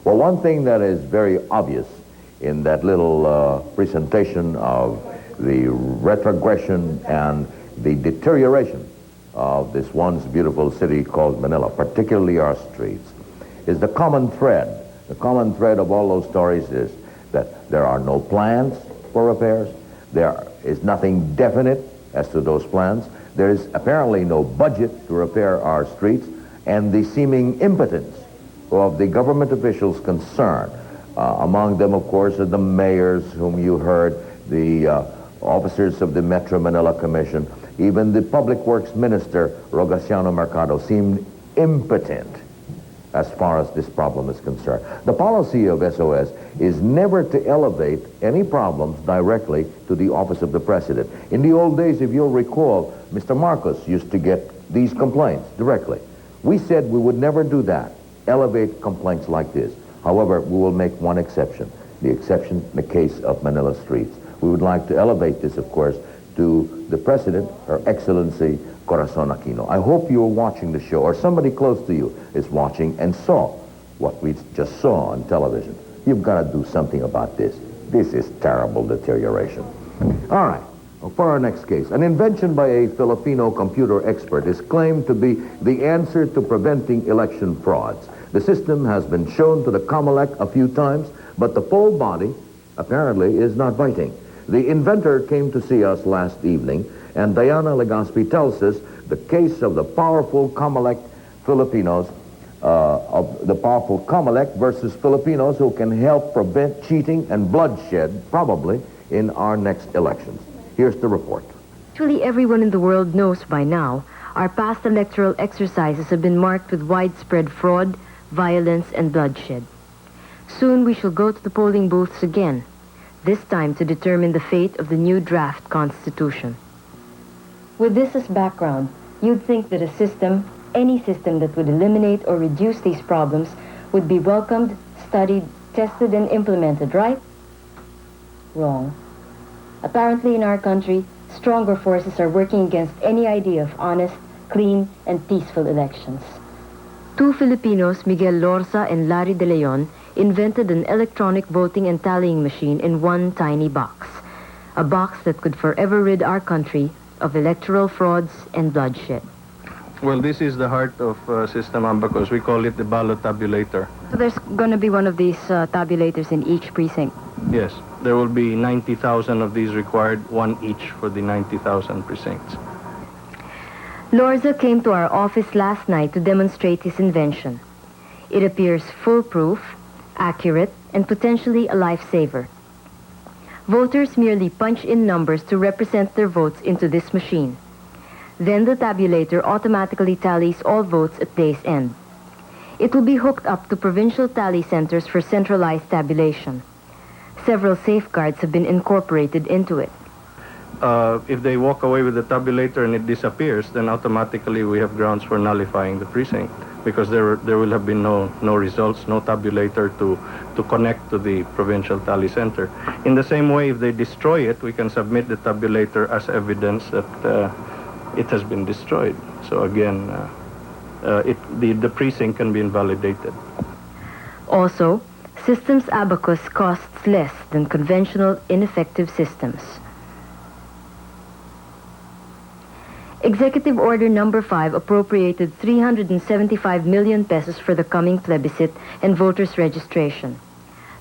Well, one thing that is very obvious in that little presentation of the retrogression and the deterioration of this once beautiful city called Manila, particularly our streets, is the common thread. The common thread of all those stories is that there are no plans for repairs. There is nothing definite as to those plans. There is apparently no budget to repair our streets, and the seeming impotence of the government officials concerned. Among them, of course, are the mayors whom you heard, the officers of the Metro Manila Commission, even the Public Works Minister, Rogaciano Mercado, seemed impotent as far as this problem is concerned. The policy of SOS is never to elevate any problems directly to the office of the president. In the old days, if you'll recall, Mr. Marcos used to get these complaints directly. We said we would never do that, elevate complaints like this. However, we will make one exception, the exception in the case of Manila streets. We would like to elevate this, of course, to the President, Her Excellency Corazon Aquino. I hope you are watching the show, or somebody close to you is watching and saw what we just saw on television. You've got to do something about this. This is terrible deterioration. All right, well, for our next case, an invention by a Filipino computer expert is claimed to be the answer to preventing election frauds. The system has been shown to the COMELEC a few times, but the full body apparently is not biting. The inventor came to see us last evening, and Diana Legaspi tells us the case of the powerful COMELEC Filipinos, of the powerful COMELEC versus Filipinos who can help prevent cheating and bloodshed, probably, in our next elections. Here's the report. Actually, everyone in the world knows by now, our past electoral exercises have been marked with widespread fraud, violence, and bloodshed. Soon we shall go to the polling booths again, this time to determine the fate of the new draft constitution. With this as background, you'd think that a system, any system that would eliminate or reduce these problems, would be welcomed, studied, tested, and implemented, right? Wrong. Apparently in our country, stronger forces are working against any idea of honest, clean, and peaceful elections. Two Filipinos, Miguel Lorza and Larry De Leon, invented an electronic voting and tallying machine in one tiny box. A box that could forever rid our country of electoral frauds and bloodshed. Well, this is the heart of System Abacus. We call it the ballot tabulator. So there's going to be one of these tabulators in each precinct? Yes, there will be 90,000 of these required, one each for the 90,000 precincts. Lorza came to our office last night to demonstrate his invention. It appears foolproof, accurate, and potentially a lifesaver. Voters merely punch in numbers to represent their votes into this machine. Then the tabulator automatically tallies all votes at day's end. It will be hooked up to provincial tally centers for centralized tabulation. Several safeguards have been incorporated into it. If they walk away with the tabulator and it disappears, then automatically we have grounds for nullifying the precinct, because there will have been no results, no tabulator to connect to the provincial tally center. In the same way, if they destroy it, we can submit the tabulator as evidence that it has been destroyed. So again, the precinct can be invalidated. Also, System Abacus costs less than conventional ineffective systems. Executive Order Number 5 appropriated 375 million pesos for the coming plebiscite and voters' registration.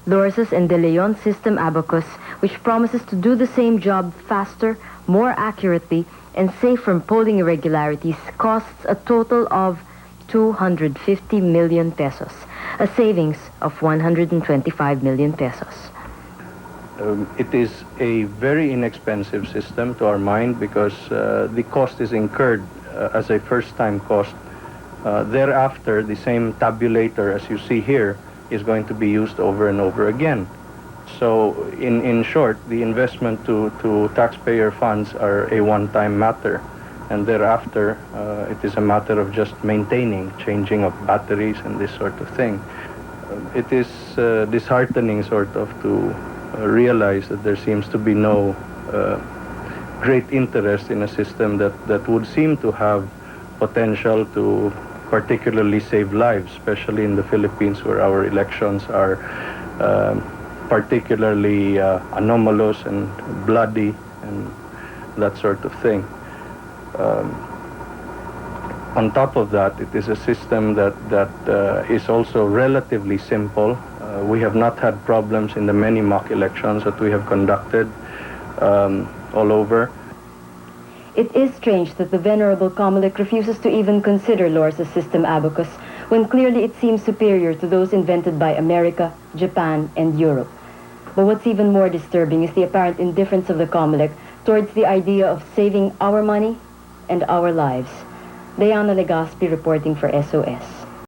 Lorza's and De Leon's System Abacus, which promises to do the same job faster, more accurately, and safe from polling irregularities, costs a total of 250 million pesos, a savings of 125 million pesos. It is a very inexpensive system to our mind, because the cost is incurred as a first-time cost. Thereafter, the same tabulator, as you see here, is going to be used over and over again. So, in short, the investment to taxpayer funds are a one-time matter, and thereafter, it is a matter of just maintaining, changing of batteries and this sort of thing. It is disheartening, sort of, to realize that there seems to be no great interest in a system that would seem to have potential to particularly save lives, especially in the Philippines where our elections are particularly anomalous and bloody and that sort of thing. On top of that, it is a system that is also relatively simple. We have not had problems in the many mock elections that we have conducted all over. It is strange that the venerable COMELEC refuses to even consider Lorza's System Abacus when clearly it seems superior to those invented by America, Japan, and Europe. But what's even more disturbing is the apparent indifference of the COMELEC towards the idea of saving our money and our lives. Diana Legaspi reporting for SOS.